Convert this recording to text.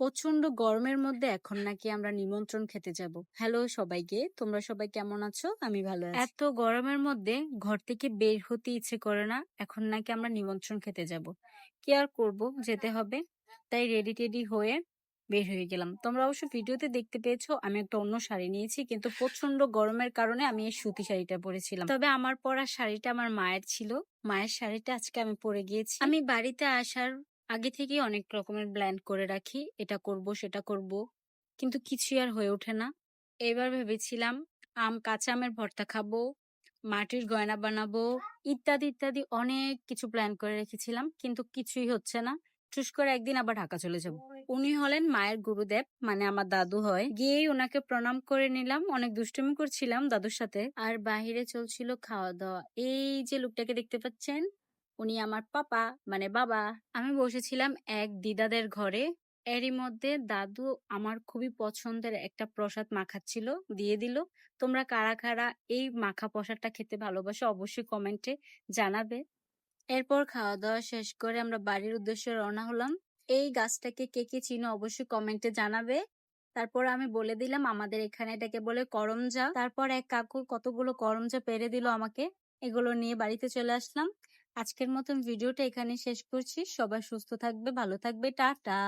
প্রচন্ড গরমের মধ্যে এখন নাকি আমরা নিমন্ত্রণ খেতে যাব। হ্যালো সবাইকে, তোমরা সবাই কেমন আছো? আমি ভালো আছি। এত গরমের মধ্যে ঘর থেকে বের হতে ইচ্ছে করে না। এখন নাকি আমরা নিমন্ত্রণ খেতে যাব। কি আর করব, যেতে হবে। তাই রেডি টেডি হয়ে বের হয়ে গেলাম। তোমরা অবশ্য ভিডিওতে দেখতে পেয়েছো আমি একটা অন্য শাড়ি নিয়েছি, কিন্তু প্রচন্ড গরমের কারণে আমি এই সুতি শাড়িটা পরেছিলাম। তবে আমার পরা শাড়িটা আমার মায়ের ছিল। মায়ের শাড়িটা আজকে আমি পরে গিয়েছি। আমি বাড়িতে আসার আগে থেকেই অনেক রকমের প্ল্যান করে রাখি, এটা করব সেটা করব, কিন্তু কিছুই আর হয়ে ওঠে না। এবার ভেবেছিলাম কাঁচা আমের ভর্তা খাবো, মাটির গয়না বানাবো, ইত্যাদি ইত্যাদি অনেক কিছু প্ল্যান করে রেখেছিলাম, কিন্তু কিছুই হচ্ছে না। ঠুস করে একদিন আবার ঢাকা চলে যাব। উনি হলেন মায়ের গুরুদেব, মানে আমার দাদু হয়। গিয়েই ওনাকে প্রণাম করে নিলাম। অনেক দুষ্টুমি করছিলাম দাদুর সাথে, আর বাহিরে চলছিল খাওয়া দাওয়া। এই যে লোকটাকে দেখতে পাচ্ছেন, উনি আমার পাপা, মানে বাবা। আমি বসেছিলাম এক দিদাদের ঘরে। এরই মধ্যে দাদু আমার খুবই পছন্দের একটা প্রসাদ মাখাচ্ছিল, দিয়ে দিল। তোমরা কারা কারা এই মাখা প্রসাদটা খেতে ভালোবাসো অবশ্যই কমেন্টে জানাবে। এরপর খাওয়া দাওয়া শেষ করে আমরা বাড়ির উদ্দেশ্যে রওনা হলাম। এই গাছটাকে কে কে চিনো অবশ্যই কমেন্টে জানাবে। তারপর আমি বলে দিলাম আমাদের এখানে এটাকে বলে করমজা। তারপর এক কাকু কতগুলো করমজা পেরে দিল আমাকে। এগুলো নিয়ে বাড়িতে চলে আসলাম। আজকের মতন ভিডিওটা এখানে শেষ করছি। সবাই সুস্থ থাকবে, ভালো থাকবে, টাটা।